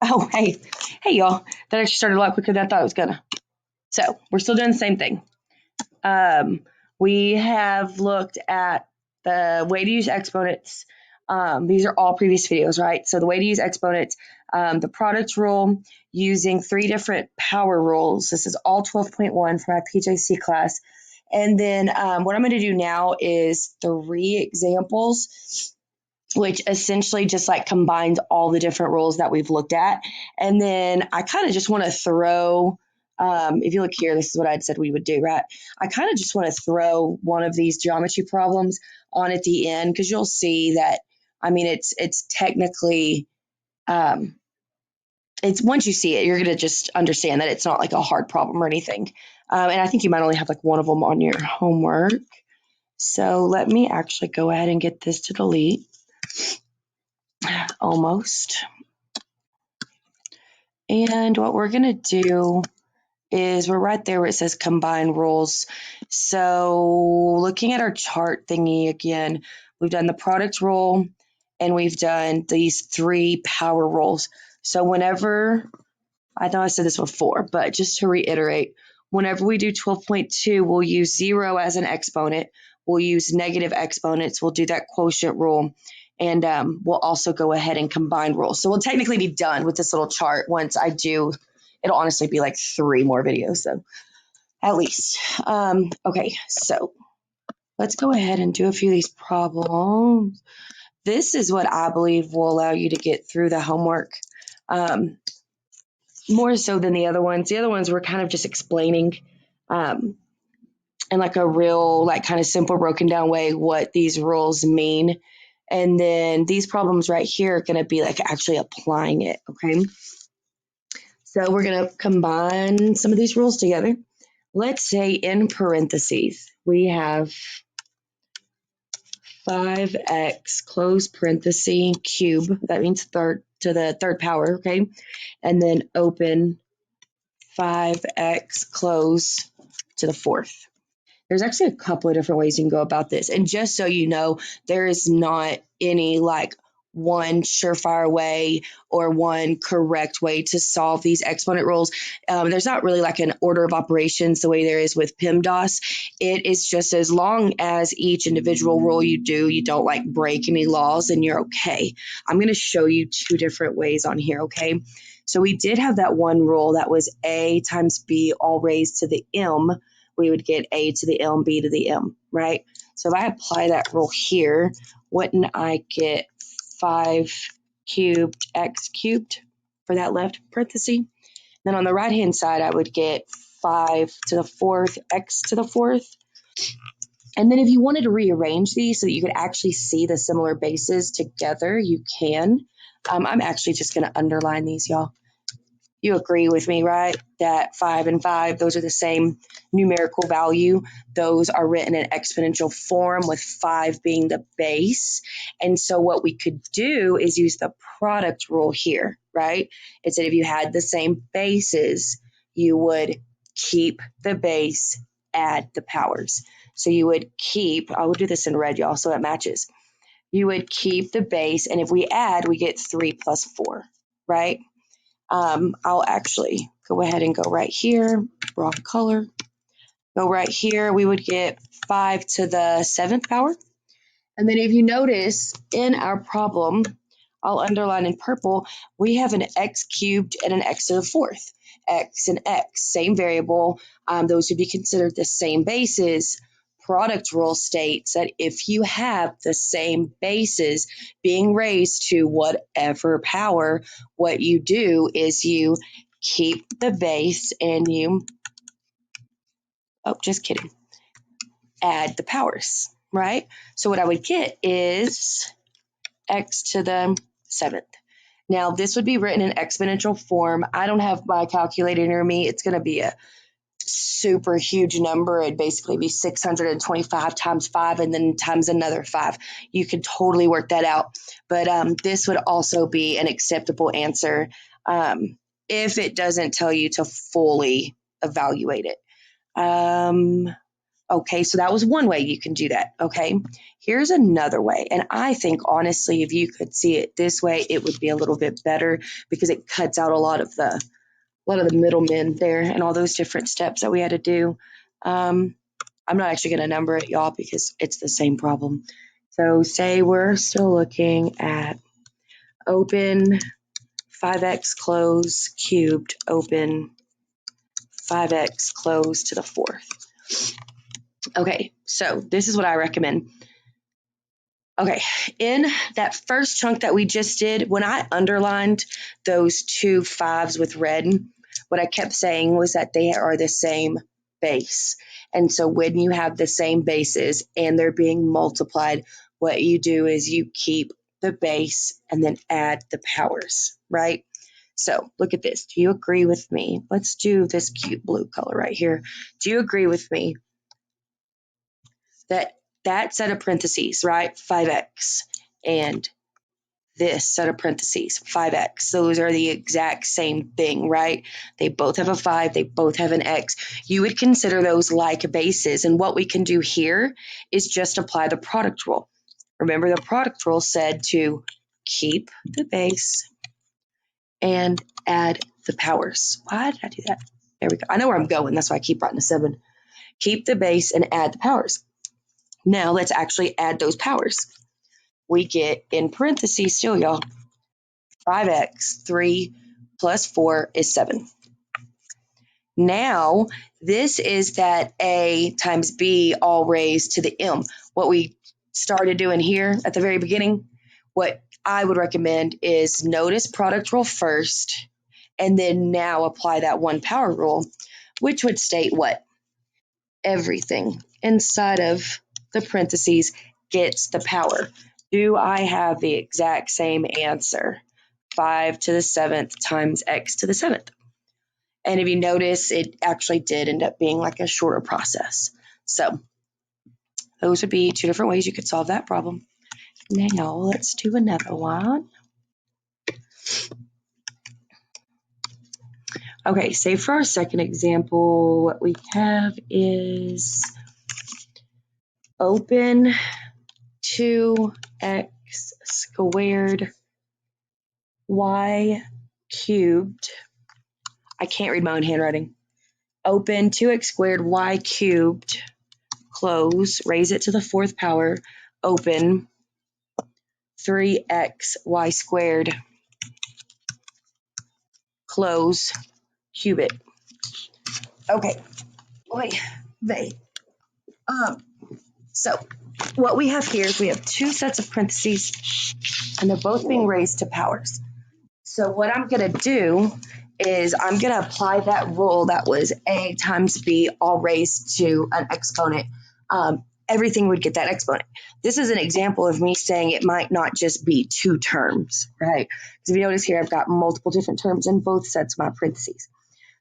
Oh, hey, y'all. That actually started a lot quicker than I thought it was gonna. So we're still doing the same thing. Um, we have looked at the way to use exponents. These are all previous videos, right? So the way to use exponents, the product rule, using 3 different power rules. This is all 12.1 for my PJC class. And then what I'm going to do now is 3 examples, which essentially just like combines all the different rules that we've looked at. And then I kind of just want to throw, if you look here, this is what I'd said we would do, right? I kind of just want to throw one of these geometry problems on at the end because you'll see that, I mean, it's technically, it's once you see it, you're going to just understand that it's not like a hard problem or anything. And I think you might only have like one of them on your homework. So let me actually go ahead and get this to delete. Almost. And what we're going to do is we're right there where it says combine rules. So looking at our chart thingy again, we've done the product rule and we've done these 3 power rules. So whenever, I know I said this before, but just to reiterate, whenever we do 12.2, we'll use 0 as an exponent. We'll use negative exponents. We'll do that quotient rule. And we'll also go ahead and combine rules. So we'll technically be done with this little chart once I do. It'll honestly be like 3 more videos, so at least. Okay, so let's go ahead and do a few of these problems. This is what I believe will allow you to get through the homework more so than the other ones. The other ones were kind of just explaining in like a real, like kind of simple, broken down way what these rules mean. And then these problems right here are going to be like actually applying it, okay? So we're going to combine some of these rules together. Let's say in parentheses, we have 5x close parenthesis cube. That means third to the third power, okay? And then open 5x close to the fourth. There's actually a couple of different ways you can go about this. And just so you know, there is not any like one surefire way or one correct way to solve these exponent rules. There's not really like an order of operations the way there is with PEMDAS. It is just as long as each individual rule you do, you don't like break any laws, and you're okay. I'm going to show you 2 different ways on here, okay? So we did have that one rule that was a times b all raised to the m. We would get a to the m, b to the m, right? So if I apply that rule here, wouldn't I get 5 cubed x cubed for that left parenthesis? Then on the right-hand side, I would get 5 to the fourth x to the fourth. And then if you wanted to rearrange these so that you could actually see the similar bases together, you can. I'm actually just going to underline these, y'all. You agree with me, right? That 5 and 5, those are the same numerical value. Those are written in exponential form with 5 being the base. And so what we could do is use the product rule here, right? It said if you had the same bases, you would keep the base, add the powers. So you would keep, I will do this in red, y'all, so it matches. You would keep the base, and if we add, we get 3 plus 4, right? I'll actually go ahead and go right here, wrong color. Go right here, we would get 5 to the 7th power. And then if you notice in our problem, I'll underline in purple, we have an x cubed and an x to the 4th. X and x, same variable. Those would be considered the same bases. Product rule states that if you have the same bases being raised to whatever power, what you do is you keep the base and you, oh, just kidding, add the powers, right? So what I would get is x to the 7th. Now, this would be written in exponential form. I don't have my calculator near me. It's going to be a super huge number. It'd basically be 625 times 5 and then times another 5. You could totally work that out. But this would also be an acceptable answer if it doesn't tell you to fully evaluate it. Okay, so that was one way you can do that. Okay, here's another way. And I think honestly, if you could see it this way, it would be a little bit better because it cuts out a lot of the middlemen there and all those different steps that we had to do. I'm not actually going to number it, y'all, because it's the same problem. So say we're still looking at open 5x close cubed, open 5x close to the fourth. Okay, so this is what I recommend. Okay, in that first chunk that we just did, when I underlined those two fives with red, what I kept saying was that they are the same base. And so when you have the same bases and they're being multiplied, what you do is you keep the base and then add the powers, right? So look at this. Do you agree with me? Let's do this cute blue color right here. Do you agree with me that that set of parentheses, right, 5x, and this set of parentheses, 5x, those are the exact same thing, right? They both have a 5, they both have an x. You would consider those like bases, and what we can do here is just apply the product rule. Remember, the product rule said to keep the base and add the powers. Why did I do that? There we go. I know where I'm going. That's why I keep writing a 7. Keep the base and add the powers. Now let's actually add those powers. We get in parentheses still, y'all, 5x, 3 plus 4 is 7. Now, this is that a times b all raised to the m. What we started doing here at the very beginning, what I would recommend is notice product rule first, and then now apply that one power rule, which would state what? Everything inside of the parentheses gets the power. Do I have the exact same answer? 5 to the 7th times x to the 7th. And if you notice, it actually did end up being like a shorter process. So those would be two different ways you could solve that problem. Now let's do another one. Okay, say for our second example, what we have is open 2x squared y cubed. I can't read my own handwriting. Open 2x squared y cubed, close, raise it to the fourth power, open 3x y squared, close, cube it. Okay, wait. So what we have here is we have two sets of parentheses, and they're both being raised to powers. So what I'm going to do is I'm going to apply that rule that was a times b all raised to an exponent. Everything would get that exponent. This is an example of me saying it might not just be two terms, right? Because if you notice here, I've got multiple different terms in both sets of my parentheses.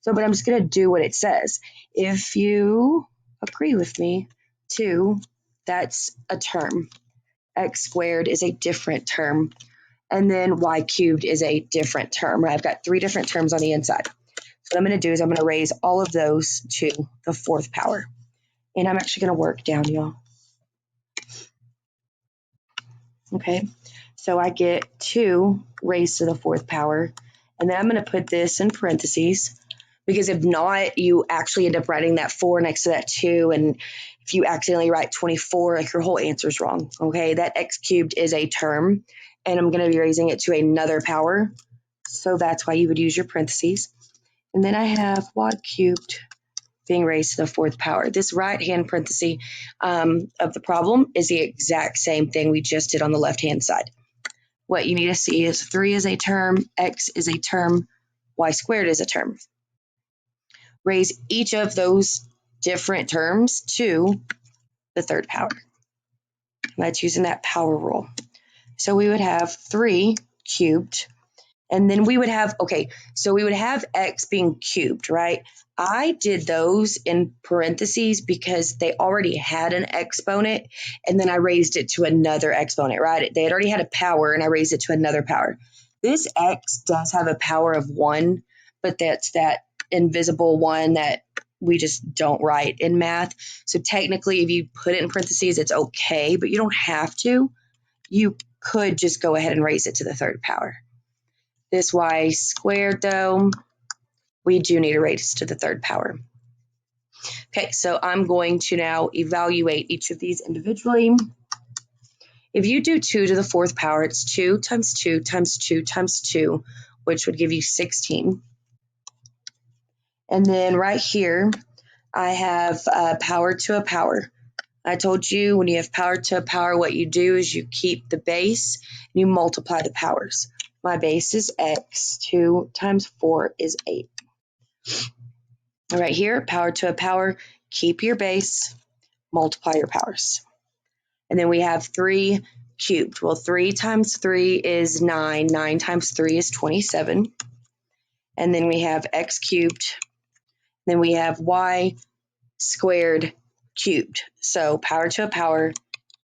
So, but I'm just going to do what it says. If you agree with me, 2, that's a term. X squared is a different term. And then y cubed is a different term. Right? I've got 3 different terms on the inside. So what I'm going to do is I'm going to raise all of those to the fourth power. And I'm actually going to work down, y'all. Okay, so I get 2 raised to the fourth power. And then I'm going to put this in parentheses, because if not, you actually end up writing that 4 next to that 2. And if you accidentally write 24, like your whole answer is wrong. Okay, that x cubed is a term, and I'm going to be raising it to another power. So that's why you would use your parentheses. And then I have y cubed being raised to the fourth power. This right-hand parenthesis of the problem is the exact same thing we just did on the left-hand side. What you need to see is 3 is a term, x is a term, y squared is a term. Raise each of those different terms to the third power. That's using that power rule. So we would have 3 cubed, and then we would have, okay, so we would have x being cubed, right? I did those in parentheses because they already had an exponent, and then I raised it to another exponent, right? They had already had a power, and I raised it to another power. This x does have a power of 1, but that's that invisible one that we just don't write in math. So technically, if you put it in parentheses, it's okay, but you don't have to. You could just go ahead and raise it to the third power. This y squared, though, we do need to raise to the third power. Okay, so I'm going to now evaluate each of these individually. If you do 2 to the fourth power, it's 2 times 2 times 2 times 2, which would give you 16. And then right here, I have power to a power. I told you when you have power to a power, what you do is you keep the base and you multiply the powers. My base is x. 2 times 4 is 8. All right, here, power to a power, keep your base, multiply your powers. And then we have 3 cubed. Well, 3 times 3 is 9. 9 times 3 is 27. And then we have x cubed. Then we have y squared cubed. So power to a power,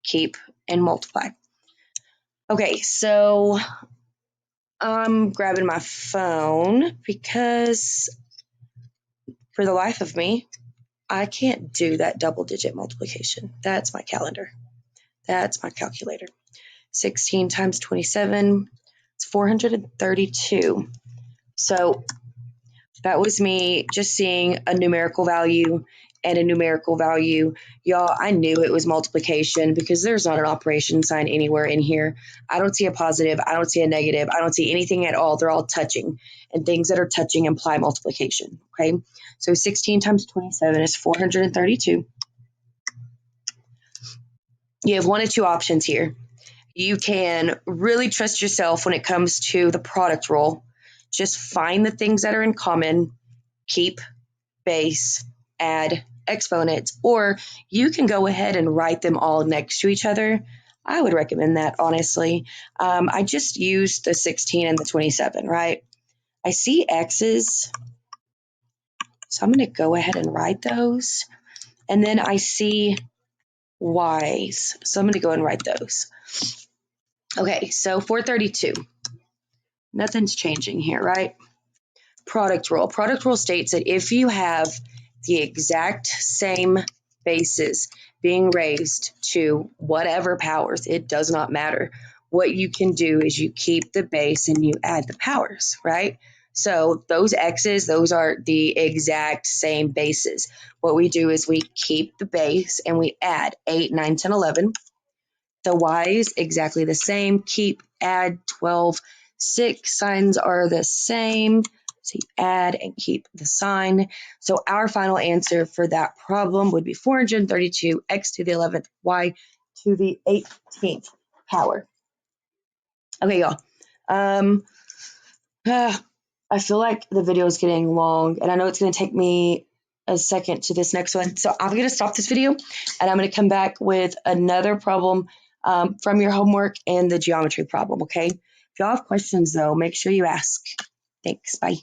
keep, and multiply. Okay, so I'm grabbing my phone because for the life of me, I can't do that double-digit multiplication. That's my calendar. That's my calculator. 16 times 27, it's 432. So that was me just seeing a numerical value and a numerical value. Y'all, I knew it was multiplication because there's not an operation sign anywhere in here. I don't see a positive. I don't see a negative. I don't see anything at all. They're all touching. And things that are touching imply multiplication. Okay. So 16 times 27 is 432. You have one of two options here. You can really trust yourself when it comes to the product rule. Just find the things that are in common, keep, base, add, exponents, or you can go ahead and write them all next to each other. I would recommend that, honestly. I just used the 16 and the 27, right? I see x's, so I'm going to go ahead and write those. And then I see y's, so I'm going to go and write those. Okay, so 432. Nothing's changing here, right? Product rule. Product rule states that if you have the exact same bases being raised to whatever powers, it does not matter. What you can do is you keep the base and you add the powers, right? So those x's, those are the exact same bases. What we do is we keep the base and we add 8, 9, 10, 11. The y's exactly the same. Keep, add, 12, 6 signs are the same. So you add and keep the sign. So our final answer for that problem would be 432 x to the 11th, y to the 18th power. Okay, y'all. I feel like the video is getting long, and I know it's going to take me a second to this next one. So I'm going to stop this video, and I'm going to come back with another problem from your homework and the geometry problem, okay? If y'all have questions, though, make sure you ask. Thanks. Bye.